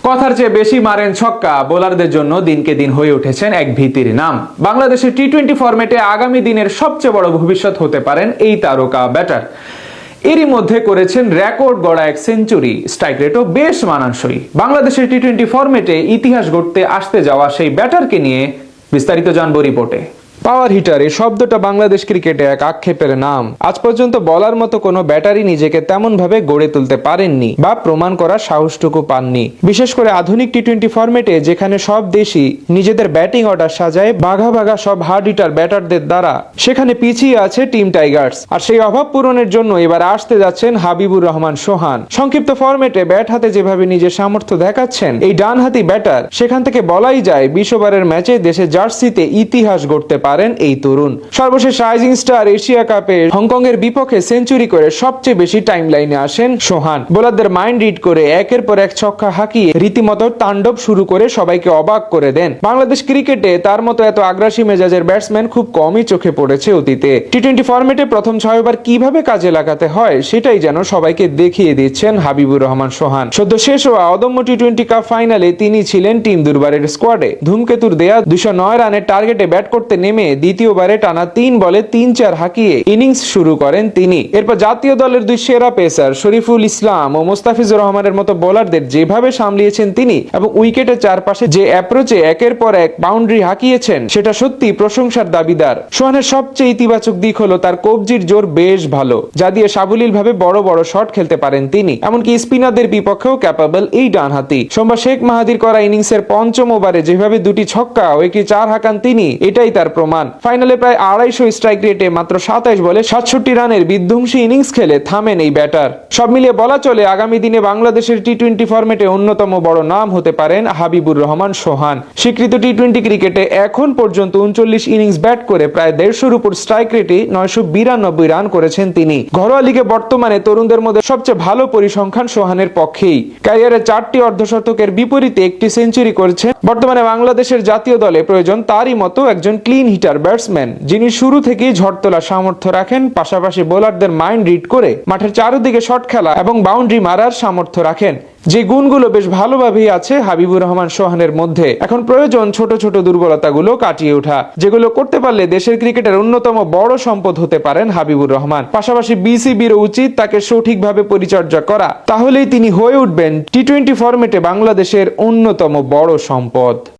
কথার চেয়ে বেশি মারেন ছক্কা বোলারদের জন্য দিনকে দিন হয়ে উঠেছেন এক ভীতির নাম। বাংলাদেশের টি-20 ফরম্যাটে আগামী দিনের সবচেয়ে বড় ভবিষ্যৎ হতে পারেন এই তারকা ব্যাটার। এরই মধ্যে করেছেন রেকর্ড গড়া এক সেঞ্চুরি, স্ট্রাইক রেটও বেশ মানানসই। বাংলাদেশের টি-20 ফরম্যাটে ইতিহাস গড়তে আসতে যাওয়া সেই ব্যাটারকে নিয়ে বিস্তারিত জানবো রিপোর্টে। পাওয়ার হিটার এই শব্দটা বাংলাদেশ ক্রিকেটে এক আক্ষেপের নাম। আজ পর্যন্ত বলার মতো কোনো ব্যাটারই নিজেকে তেমন ভাবে গড়ে তুলতে পারেননি বা প্রমাণ করার সাহসটুকু পাননি। বিশেষ করে আধুনিক টি-20 ফরম্যাটে যেখানে সব দেশই নিজেদের ব্যাটিং অর্ডার সাজায় বাঘা বাঘা সব হার্ড হিটার ব্যাটারদের দ্বারা, সেখানে পিছিয়ে আছে টিম টাইগার্স। আর সেই অভাব পূরণের জন্য এবার আসতে যাচ্ছেন হাবিবুর রহমান সোহান। সংক্ষিপ্ত ফরম্যাটে ব্যাট হাতে যেভাবে নিজের সামর্থ্য দেখাচ্ছেন এই ডানহাতি ব্যাটার, সেখান থেকে বলাই যায় 20 ওভারের ম্যাচে দেশের জার্সিতে ইতিহাস গড়তে পারেন এই তরুণ। সর্বশেষ রাইজিং স্টার এশিয়া কাপে হংকং এর বিপক্ষে সেঞ্চুরি করে সবচেয়ে বেশি টাইম লাইনে আসেন সোহান। বোলারদের মাইন্ড রিড করে একের পর এক ছক্কা হাঁকিয়ে রীতিমতো তাণ্ডব শুরু করে সবাইকে অবাক করে দেন। বাংলাদেশ ক্রিকেটে তার মতো এত আগ্রাসী মেজাজের ব্যাটসম্যান খুব কমই চোখে পড়েছে অতীতে। টি-20 ফরম্যাটে প্রথম 6 ওভার কিভাবে কাজে লাগাতে হয় সেটাই যেন সবাইকে দেখিয়ে দিচ্ছেন হাবিবুর রহমান সোহান। সদ্য শেষ হওয়া অদম্য টি-20 কাপ ফাইনালে তিনি ছিলেন টিম দুর্বারের স্কোয়াডে। ধূমকেতুর দেয়া 209 রানের টার্গেটে ব্যাট করতে নেমে দ্বিতীয়বারে টানা 3 বলে 3-4 হাঁকিয়ে ইনিংস শুরু করেন তিনি। এরপর জাতীয় দলের দুই সেরা পেসার শরীফুল ইসলাম ও মোস্তাফিজুর রহমানের মতো বোলারদের যেভাবে সামলিয়েছেন তিনি এবং উইকেটের চারপাশে যে অ্যাপ্রোচে একের পর এক বাউন্ডারি হাঁকিয়েছেন সেটা সত্যি প্রশংসার দাবিদার। সোহানের সবচেয়ে ইতিবাচক দিক হলো তার কবজির জোর বেশ ভালো, যা দিয়ে সাবলীল ভাবে বড় বড় শট খেলতে পারেন তিনি। এমনকি স্পিনারদের বিপক্ষেও ক্যাপাবল এই ডানহাতি। সোমবার শেখ মাহাদির করা ইনিংসের পঞ্চম ওভারে যেভাবে দুটি ছক্কা ও একটি 4 হাঁকান তিনি, এটাই তার প্রমাণ। ফাইনালে প্রায় 250 স্ট্রাইক রেটে মাত্র 27 বলে 67 রানের বিধ্বংসী ইনিংস খেলে থামেন এই ব্যাটার। সব মিলিয়ে বলা চলে আগামী দিনে বাংলাদেশের টি-20 ফরম্যাটে অন্যতম বড় নাম হতে পারেন হাবিবুর রহমান সোহান। স্বীকৃত টি-20 ক্রিকেটে এখন পর্যন্ত 39 ইনিংস ব্যাট করে প্রায় 150-র উপর স্ট্রাইক রেটে 992 রান করেছেন তিনি। ঘরোয়া লিগে বর্তমানে তরুণদের মধ্যে সবচেয়ে ভালো পরিসংখ্যান সোহানের পক্ষেই। ক্যারিয়ারে 4টি অর্ধশতকের বিপরীতে একটি সেঞ্চুরি করেছেন। বর্তমানে বাংলাদেশের জাতীয় দলে প্রয়োজন তারই মতো একজন ক্লিন হিটার ব্যাটসম্যান, যিনি শুরু থেকেই ঝড় তোলার সামর্থ্য রাখেন, পাশাপাশি বোলারদের মাইন্ড রিড করে মাঠের চারদিকে শট খেলা এবং বাউন্ডারি মারার সামর্থ্য রাখেন। যে গুণগুলো বেশ ভালোভাবেই আছে হাবিবুর রহমান সোহানের মধ্যে। এখন প্রয়োজন ছোট ছোট দুর্বলতাগুলো কাটিয়ে ওঠা, যেগুলো করতে পারলে দেশের ক্রিকেটের অন্যতম বড় সম্পদ হতে পারেন হাবিবুর রহমান। পাশাপাশি বিসিবির উচিত তাকে সঠিকভাবে পরিচর্যা করা, তাহলেই তিনি হয়ে উঠবেন টি-20 ফরম্যাটে বাংলাদেশের অন্যতম বড় সম্পদ।